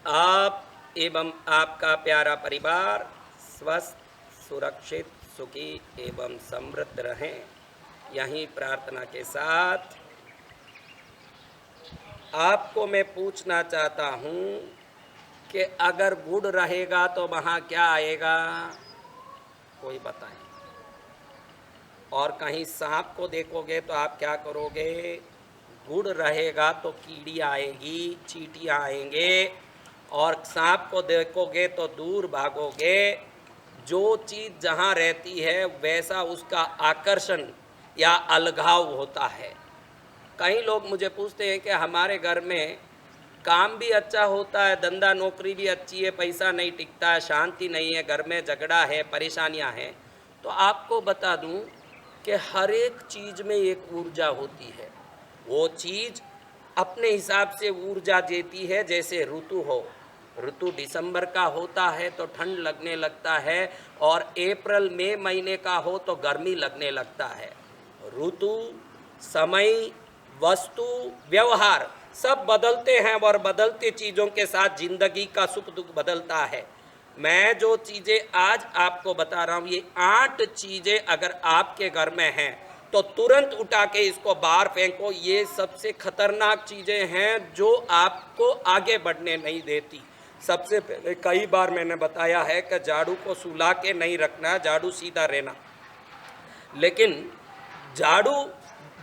आप एवं आपका प्यारा परिवार स्वस्थ, सुरक्षित, सुखी एवं समृद्ध रहें, यही प्रार्थना के साथ आपको मैं पूछना चाहता हूँ कि अगर गुड़ रहेगा तो वहाँ क्या आएगा, कोई बताए। और कहीं सांप को देखोगे तो आप क्या करोगे, गुड़ रहेगा तो कीड़ी आएगी, चींटियाँ आएंगे, और सांप को देखोगे तो दूर भागोगे। जो चीज़ जहाँ रहती है वैसा उसका आकर्षण या अलगाव होता है। कई लोग मुझे पूछते हैं कि हमारे घर में काम भी अच्छा होता है, धंधा नौकरी भी अच्छी है, पैसा नहीं टिकता है, शांति नहीं है, घर में झगड़ा है, परेशानियां हैं। तो आपको बता दूं कि हर एक चीज़ में एक ऊर्जा होती है। वो चीज़ अपने हिसाब से ऊर्जा देती है। जैसे ऋतु हो, ऋतु दिसंबर का होता है तो ठंड लगने लगता है, और अप्रैल मई महीने का हो तो गर्मी लगने लगता है। ऋतु, समय, वस्तु, व्यवहार सब बदलते हैं, और बदलती चीज़ों के साथ जिंदगी का सुख दुख बदलता है। मैं जो चीज़ें आज आपको बता रहा हूँ, ये 8 चीज़ें अगर आपके घर में हैं तो तुरंत उठा के इसको बाहर फेंको। ये सबसे खतरनाक चीज़ें हैं जो आपको आगे बढ़ने नहीं देती। सबसे पहले कई बार मैंने बताया है कि झाड़ू को सुला के नहीं रखना, झाड़ू सीधा रहना। लेकिन झाड़ू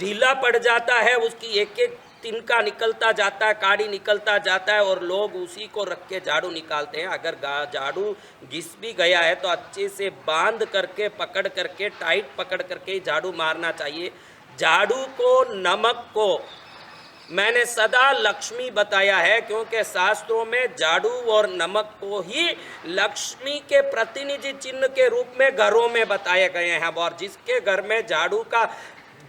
ढीला पड़ जाता है, उसकी एक एक तिनका निकलता जाता है, काड़ी निकलता जाता है, और लोग उसी को रख के झाड़ू निकालते हैं। अगर झाड़ू घिस भी गया है तो अच्छे से बांध करके, पकड़ करके, टाइट पकड़ करके झाड़ू मारना चाहिए। झाड़ू को, नमक को मैंने सदा लक्ष्मी बताया है, क्योंकि शास्त्रों में झाड़ू और नमक को ही लक्ष्मी के प्रतिनिधि चिन्ह के रूप में घरों में बताए गए हैं। और जिसके घर में झाड़ू का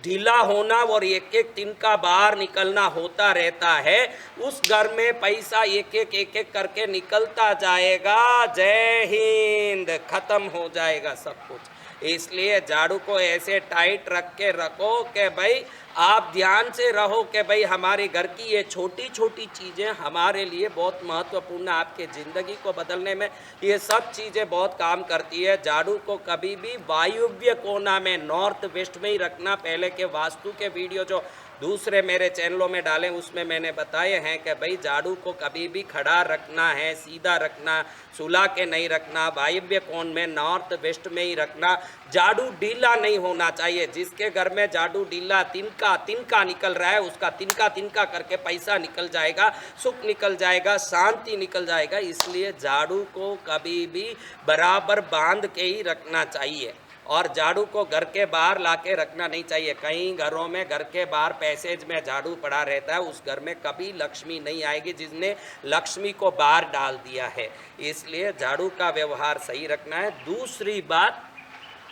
ढीला होना और एक एक तिनका बाहर निकलना होता रहता है, उस घर में पैसा एक एक करके निकलता जाएगा। जय हिंद, खत्म हो जाएगा सब कुछ। इसलिए झाड़ू को ऐसे टाइट रख के रखो कि भाई आप ध्यान से रहो कि भाई हमारे घर की ये छोटी छोटी चीज़ें हमारे लिए बहुत महत्वपूर्ण, आपके ज़िंदगी को बदलने में ये सब चीज़ें बहुत काम करती है। झाड़ू को कभी भी वायुव्य कोना में, नॉर्थ वेस्ट में ही रखना। पहले के वास्तु के वीडियो जो दूसरे मेरे चैनलों में डालें उसमें मैंने बताए हैं कि भाई झाड़ू को कभी भी खड़ा रखना है, सीधा रखना, सुला के नहीं रखना, वायव्य कोण में, नॉर्थ वेस्ट में ही रखना। झाड़ू ढीला नहीं होना चाहिए। जिसके घर में झाड़ू ढीला तिनका तिनका निकल रहा है, उसका तिनका तिनका करके पैसा निकल जाएगा, सुख निकल जाएगा, शांति निकल जाएगा। इसलिए झाड़ू को कभी भी बराबर बांध के ही रखना चाहिए, और झाड़ू को घर के बाहर लाके रखना नहीं चाहिए। कई घरों में घर के बाहर पैसेज में झाड़ू पड़ा रहता है, उस घर में कभी लक्ष्मी नहीं आएगी जिसने लक्ष्मी को बाहर डाल दिया है। इसलिए झाड़ू का व्यवहार सही रखना है। दूसरी बात,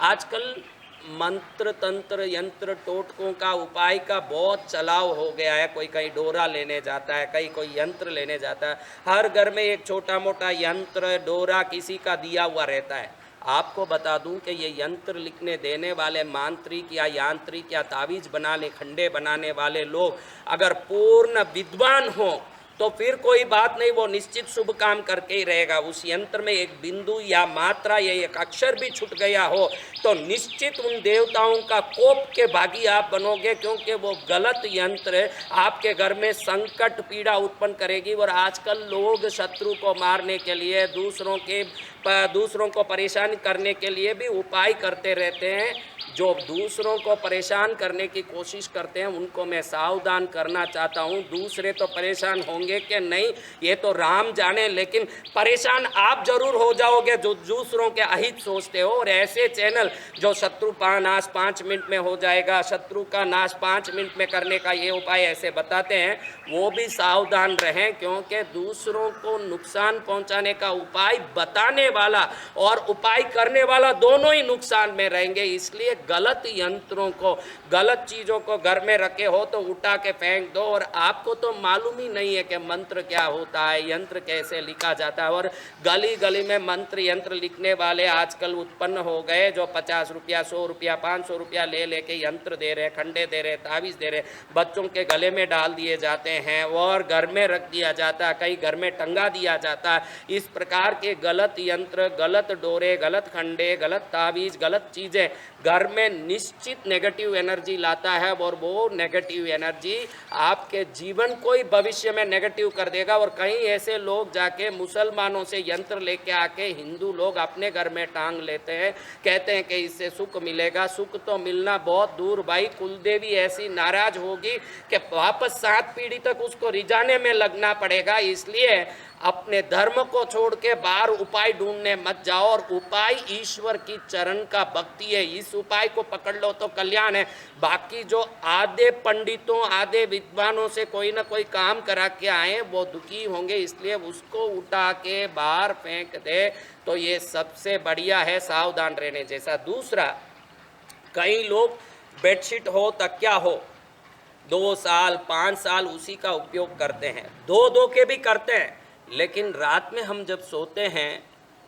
आजकल मंत्र तंत्र यंत्र टोटकों का उपाय का बहुत चलाव हो गया है। कोई कहीं डोरा लेने जाता है, कहीं कोई यंत्र लेने जाता है। हर घर में एक छोटा मोटा यंत्र, डोरा किसी का दिया हुआ रहता है। आपको बता दूं कि ये यंत्र लिखने देने वाले मांत्रिक या यांत्रिक या तावीज़ बनाने, खंडे बनाने वाले लोग अगर पूर्ण विद्वान हों तो फिर कोई बात नहीं, वो निश्चित शुभ काम करके ही रहेगा। उस यंत्र में एक बिंदु या मात्रा या एक अक्षर भी छूट गया हो तो निश्चित उन देवताओं का कोप के भागी आप बनोगे, क्योंकि वो गलत यंत्र आपके घर में संकट पीड़ा उत्पन्न करेगी। और आजकल लोग शत्रु को मारने के लिए, दूसरों को परेशान करने के लिए भी उपाय करते रहते हैं। जो दूसरों को परेशान करने की कोशिश करते हैं उनको मैं सावधान करना चाहता हूं। दूसरे तो परेशान होंगे कि नहीं ये तो राम जाने, लेकिन परेशान आप जरूर हो जाओगे जो दूसरों के अहित सोचते हो। और ऐसे चैनल जो शत्रु का नाश 5 मिनट में हो जाएगा, शत्रु का नाश 5 मिनट में करने का ये उपाय ऐसे बताते हैं, वो भी सावधान रहें, क्योंकि दूसरों को नुकसान पहुंचाने का उपाय बताने वाला और उपाय करने वाला दोनों ही नुकसान में रहेंगे। इसलिए गलत यंत्रों को, गलत चीज़ों को घर में रखे हो तो उठा के फेंक दो। और आपको तो मालूम ही नहीं है कि मंत्र क्या होता है, यंत्र कैसे लिखा जाता है। और गली गली में मंत्र यंत्र लिखने वाले आजकल उत्पन्न हो गए, जो 50 रुपया, 100 रुपया, 500 रुपया ले लेके यंत्र दे रहे, खंडे दे रहे, तावीज़ दे रहे, बच्चों के गले में डाल दिए जाते हैं और घर में रख दिया जाता है, कहीं घर में टंगा दिया जाता है। इस प्रकार के गलत यंत्र, गलत डोरे, गलत खंडे, गलत तावीज़, गलत चीज़ें घर में निश्चित नेगेटिव एनर्जी लाता है और वो नेगेटिव एनर्जी आपके जीवन को ही भविष्य में नेगेटिव कर देगा। और कहीं ऐसे लोग जाके मुसलमानों से यंत्र लेके आके हिंदू लोग अपने घर में टांग लेते हैं, कहते हैं कि इससे सुख मिलेगा। सुख तो मिलना बहुत दूर भाई, कुलदेवी ऐसी नाराज होगी कि वापस 7 पीढ़ी तक उसको रिझाने में लगना पड़ेगा। इसलिए अपने धर्म को छोड़ के बाहर उपाय ढूंढने मत जाओ। और उपाय ईश्वर की चरण का भक्ति है, इस उपाय को पकड़ लो तो कल्याण है। बाकी जो आधे पंडितों, आधे विद्वानों से कोई ना कोई काम करा के आए वो दुखी होंगे, इसलिए उसको उठा के बाहर फेंक दे तो ये सबसे बढ़िया है, सावधान रहने जैसा। दूसरा, कई लोग बेडशीट हो, तकिया हो, 2 साल 5 साल उसी का उपयोग करते हैं, धो के भी करते हैं, लेकिन रात में हम जब सोते हैं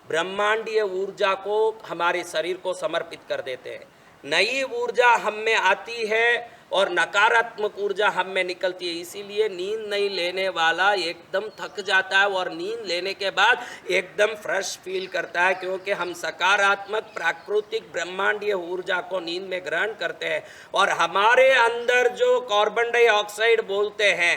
ब्रह्मांडीय ऊर्जा को हमारे शरीर को समर्पित कर देते हैं। नई ऊर्जा हम में आती है और नकारात्मक ऊर्जा हम में निकलती है। इसीलिए नींद नहीं लेने वाला एकदम थक जाता है और नींद लेने के बाद एकदम फ्रेश फील करता है, क्योंकि हम सकारात्मक प्राकृतिक ब्रह्मांडीय ऊर्जा को नींद में ग्रहण करते हैं। और हमारे अंदर जो कार्बन डाइऑक्साइड बोलते हैं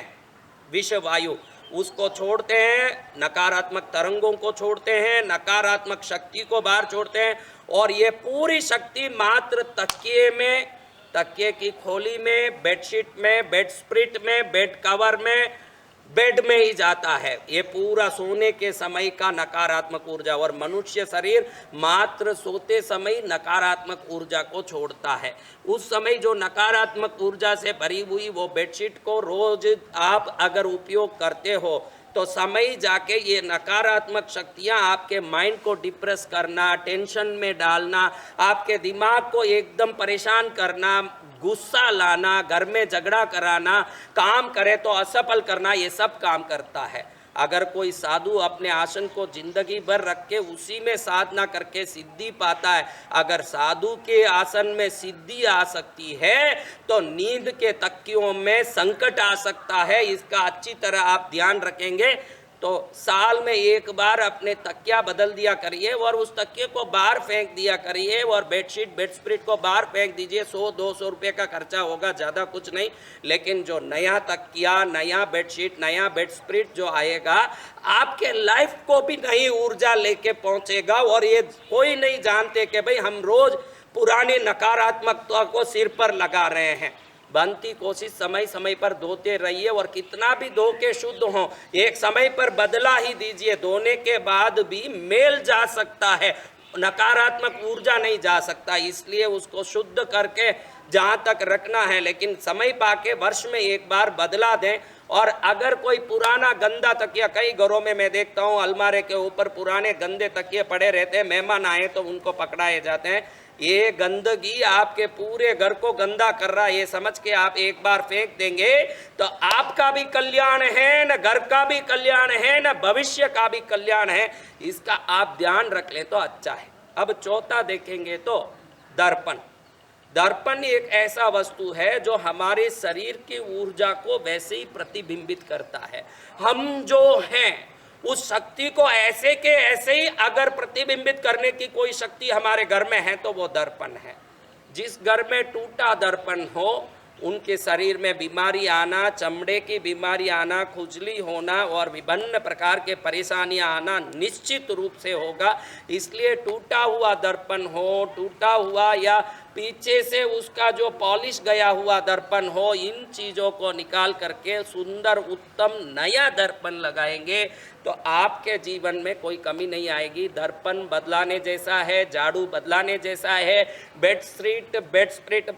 विषय वायु, उसको छोड़ते हैं, नकारात्मक तरंगों को छोड़ते हैं, नकारात्मक शक्ति को बाहर छोड़ते हैं। और ये पूरी शक्ति मात्र तकिए में, तकिए की खोली में, बेडशीट में, बेड स्प्रिट में, बेड कवर में, बेड में ही जाता है। ये पूरा सोने के समय का नकारात्मक ऊर्जा। और मनुष्य शरीर मात्र सोते समय नकारात्मक ऊर्जा को छोड़ता है। उस समय जो नकारात्मक ऊर्जा से भरी हुई वो बेडशीट को रोज आप अगर उपयोग करते हो तो समय जाके ये नकारात्मक शक्तियाँ आपके माइंड को डिप्रेस करना, टेंशन में डालना, आपके दिमाग को एकदम परेशान करना, गुस्सा लाना, घर में झगड़ा कराना, काम करे तो असफल करना, ये सब काम करता है। अगर कोई साधु अपने आसन को जिंदगी भर रख के उसी में साधना करके सिद्धि पाता है, अगर साधु के आसन में सिद्धि आ सकती है तो नींद के तकियों में संकट आ सकता है। इसका अच्छी तरह आप ध्यान रखेंगे तो साल में एक बार अपने तकिया बदल दिया करिए और उस तकिए को बाहर फेंक दिया करिए। और बेडशीट, बेड स्प्रिट को बाहर फेंक दीजिए। 100-200 रुपये का खर्चा होगा, ज़्यादा कुछ नहीं। लेकिन जो नया तकिया, नया बेडशीट, नया बेड स्प्रिट जो आएगा, आपके लाइफ को भी नई ऊर्जा लेके पहुंचेगा। और ये कोई नहीं जानते कि भाई हम रोज पुरानी नकारात्मकता को सिर पर लगा रहे हैं। बनती कोशिश समय समय पर धोते रहिए और कितना भी धो के शुद्ध हो, एक समय पर बदला ही दीजिए। धोने के बाद भी मेल जा सकता है, नकारात्मक ऊर्जा नहीं जा सकता, इसलिए उसको शुद्ध करके जहाँ तक रखना है। लेकिन समय पाके वर्ष में एक बार बदला दें। और अगर कोई पुराना गंदा तकिया, कई घरों में मैं देखता हूँ अलमारे के ऊपर पुराने गंदे तकिए पड़े रहते हैं, मेहमान आए तो उनको पकड़ाए जाते हैं। ये गंदगी आपके पूरे घर को गंदा कर रहा है, ये समझ के आप एक बार फेंक देंगे तो आपका भी कल्याण है, न घर का भी कल्याण है, न भविष्य का भी कल्याण है। इसका आप ध्यान रख लें तो अच्छा है। अब चौथा देखेंगे तो दर्पण। दर्पण एक ऐसा वस्तु है जो हमारे शरीर की ऊर्जा को वैसे ही प्रतिबिंबित करता है। हम जो हैं उस शक्ति को ऐसे के ऐसे ही अगर प्रतिबिंबित करने की कोई शक्ति हमारे घर में है तो वो दर्पण है। जिस घर में टूटा दर्पण हो उनके शरीर में बीमारी आना, चमड़े की बीमारी आना, खुजली होना और विभिन्न प्रकार के परेशानियां आना निश्चित रूप से होगा। इसलिए टूटा हुआ दर्पण हो, टूटा हुआ या पीछे से उसका जो पॉलिश गया हुआ दर्पण हो, इन चीज़ों को निकाल करके सुंदर उत्तम नया दर्पण लगाएंगे तो आपके जीवन में कोई कमी नहीं आएगी। दर्पण बदलाने जैसा है, झाड़ू बदलाने जैसा है, बेडशीट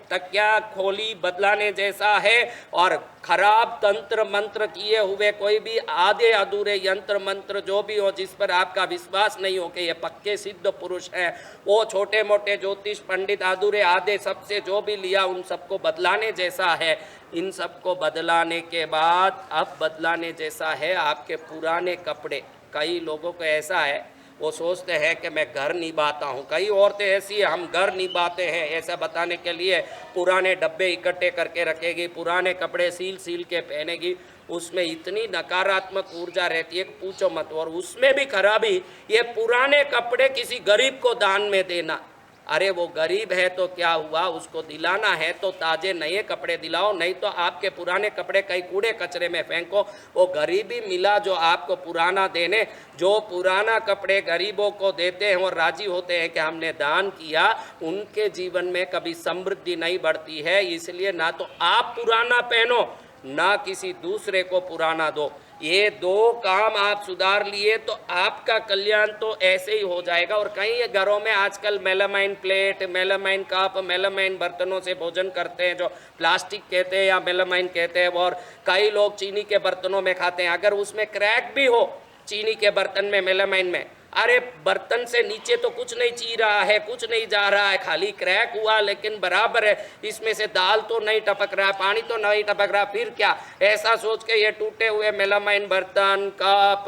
तकिया खोली बदलाने जैसा है, और खराब तंत्र मंत्र किए हुए कोई भी आधे अधूरे यंत्र मंत्र जो भी हो, जिस पर आपका विश्वास नहीं हो कि ये पक्के सिद्ध पुरुष हैं, वो छोटे मोटे ज्योतिष पंडित अधूरे आधे सबसे जो भी लिया उन सबको बदलाने जैसा है। इन सबको बदलाने के बाद अब बदलाने जैसा है आपके पुराने कपड़े। कई लोगों को ऐसा है, वो सोचते हैं कि मैं घर निभाता हूँ, कई औरतें ऐसी है हम घर निभाते हैं, ऐसा बताने के लिए पुराने डब्बे इकट्ठे करके रखेगी, पुराने कपड़े सील के पहनेगी, उसमें इतनी नकारात्मक ऊर्जा रहती है कि पूछो मत। और उसमें भी खराबी, ये पुराने कपड़े किसी गरीब को दान में देना। अरे वो गरीब है तो क्या हुआ, उसको दिलाना है तो ताजे नए कपड़े दिलाओ, नहीं तो आपके पुराने कपड़े कई कूड़े कचरे में फेंको। वो गरीबी मिला जो आपको पुराना देने, जो पुराना कपड़े गरीबों को देते हैं और राजी होते हैं कि हमने दान किया, उनके जीवन में कभी समृद्धि नहीं बढ़ती है। इसलिए ना तो आप पुराना पहनो, ना किसी दूसरे को पुराना दो। ये दो काम आप सुधार लिए तो आपका कल्याण तो ऐसे ही हो जाएगा। और कई घरों में आजकल melamine plate, melamine cup, melamine बर्तनों से भोजन करते हैं, जो प्लास्टिक कहते हैं या मेलामाइन कहते हैं, और कई लोग चीनी के बर्तनों में खाते हैं। अगर उसमें क्रैक भी हो चीनी के बर्तन में, मेलामाइन में, अरे बर्तन से नीचे तो कुछ नहीं ची रहा है, कुछ नहीं जा रहा है, खाली क्रैक हुआ लेकिन बराबर है, इसमें से दाल तो नहीं टपक रहा, पानी तो नहीं टपक रहा, फिर क्या। ऐसा सोच के ये टूटे हुए मेलामाइन बर्तन, कप,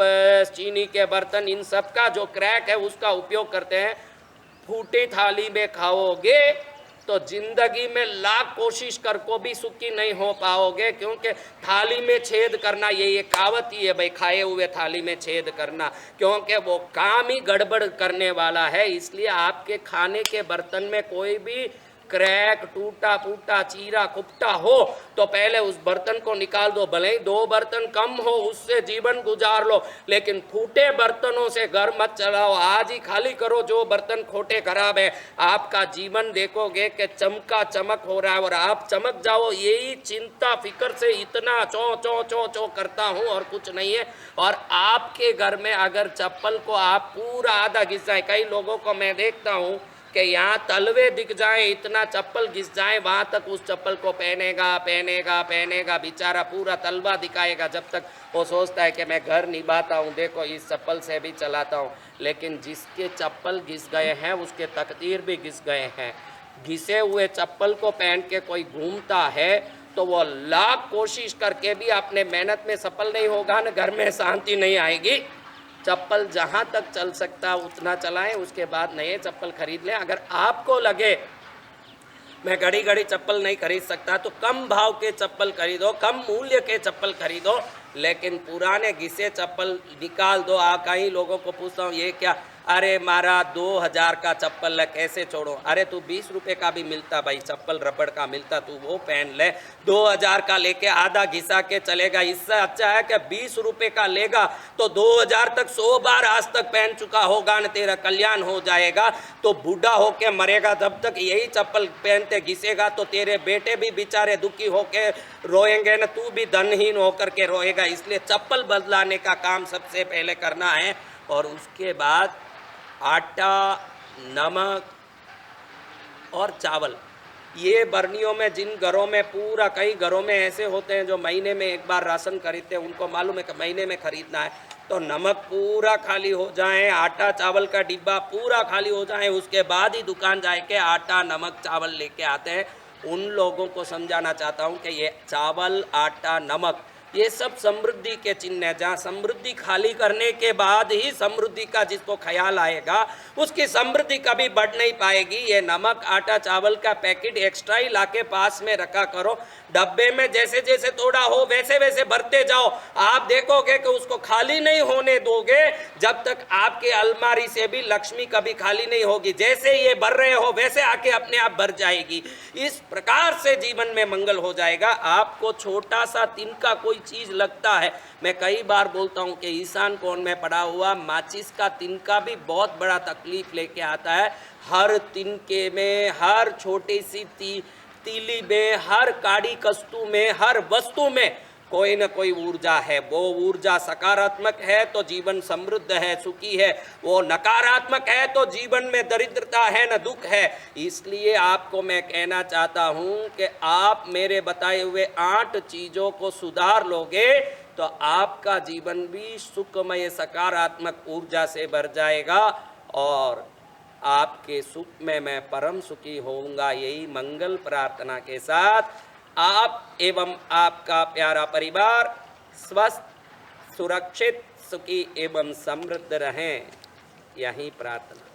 चीनी के बर्तन, इन सब का जो क्रैक है उसका उपयोग करते हैं। फूटी थाली में खाओगे तो जिंदगी में लाख कोशिश कर को भी सुखी नहीं हो पाओगे, क्योंकि थाली में छेद करना ये कहावत ही है भाई, खाए हुए थाली में छेद करना, क्योंकि वो काम ही गड़बड़ करने वाला है। इसलिए आपके खाने के बर्तन में कोई भी क्रैक, टूटा फूटा, चीरा कुपटा हो तो पहले उस बर्तन को निकाल दो। भले ही 2 बर्तन कम हो उससे जीवन गुजार लो, लेकिन फूटे बर्तनों से घर मत चलाओ। आज ही खाली करो जो बर्तन खोटे खराब है। आपका जीवन देखोगे कि चमका चमक हो रहा है और आप चमक जाओ। यही चिंता फिक्र से इतना चो चो चो चो करता हूँ और कुछ नहीं है। और आपके घर में अगर चप्पल को आप पूरा आधा घिस जाए, कई लोगों को मैं देखता हूँ कि यहाँ तलवे दिख जाए, इतना चप्पल घिस जाए, वहाँ तक उस चप्पल को पहनेगा, बेचारा पूरा तलवा दिखाएगा, जब तक वो सोचता है कि मैं घर निभाता हूँ, देखो इस चप्पल से भी चलाता हूँ। लेकिन जिसके चप्पल घिस गए हैं उसके तकदीर भी घिस गए हैं। घिसे हुए चप्पल को पहन के कोई घूमता है तो वो लाख कोशिश करके भी अपने मेहनत में सफल नहीं होगा न, घर में शांति नहीं आएगी। चप्पल जहाँ तक चल सकता उतना चलाएं, उसके बाद नए चप्पल खरीद लें। अगर आपको लगे मैं घड़ी घड़ी चप्पल नहीं खरीद सकता तो कम भाव के चप्पल खरीदो, कम मूल्य के चप्पल खरीदो, लेकिन पुराने घिसे चप्पल निकाल दो। कई लोगों को पूछता हूँ ये क्या, अरे मारा 2000 का चप्पल है कैसे छोड़ो। अरे तू 20 रुपये का भी मिलता भाई, चप्पल रबड़ का मिलता, तू वो पहन ले। 2000 का लेके आधा घिसा के चलेगा, इससे अच्छा है कि 20 रुपये का लेगा तो 2000 तक 100 बार आज तक पहन चुका होगा न, तेरा कल्याण हो जाएगा। तो बूढ़ा होके मरेगा जब तक यही चप्पल पहनते घिसेगा तो तेरे बेटे भी बेचारे दुखी होके रोएंगे न, तू भी धनहीन होकर के रोएगा। इसलिए चप्पल बदलाने का काम सबसे पहले करना है। और उसके बाद आटा, नमक और चावल, ये बर्नियों में, जिन घरों में पूरा, कई घरों में ऐसे होते हैं जो महीने में एक बार राशन खरीदते हैं, उनको मालूम है कि महीने में खरीदना है, तो नमक पूरा खाली हो जाए, आटा चावल का डिब्बा पूरा खाली हो जाए, उसके बाद ही दुकान जाके आटा नमक चावल लेके आते हैं। उन लोगों को समझाना चाहता हूँ कि ये चावल, आटा, नमक, ये सब समृद्धि के चिन्ह है। जहाँ समृद्धि खाली करने के बाद ही समृद्धि का जिसको ख्याल आएगा उसकी समृद्धि कभी बढ़ नहीं पाएगी। ये नमक, आटा, चावल का पैकेट एक्स्ट्रा ही लाके पास में रखा करो। डब्बे में जैसे जैसे थोड़ा हो वैसे वैसे भरते जाओ। आप देखोगे कि उसको खाली नहीं होने दोगे जब तक आपके अलमारी से भी लक्ष्मी कभी खाली नहीं होगी। जैसे ये भर रहे हो वैसे आके अपने आप भर जाएगी। इस प्रकार से जीवन में मंगल हो जाएगा। आपको छोटा सा तिनका कोई कोई चीज़ लगता है, मैं कई बार बोलता हूँ कि ईशान कोण में पड़ा हुआ माचिस का तिनका भी बहुत बड़ा तकलीफ लेके आता है। हर तिनके में, हर छोटी सी तीली में, हर काड़ी कस्तू में, हर वस्तु में कोई न कोई ऊर्जा है। वो ऊर्जा सकारात्मक है तो जीवन समृद्ध है, सुखी है। वो नकारात्मक है तो जीवन में दरिद्रता है, न दुख है। इसलिए आपको मैं कहना चाहता हूँ कि आप मेरे बताए हुए 8 चीज़ों को सुधार लोगे तो आपका जीवन भी सुखमय सकारात्मक ऊर्जा से भर जाएगा और आपके सुख में मैं परम सुखी होऊंगा। यही मंगल प्रार्थना के साथ आप एवं आपका प्यारा परिवार स्वस्थ, सुरक्षित, सुखी एवं समृद्ध रहें, यही प्रार्थना।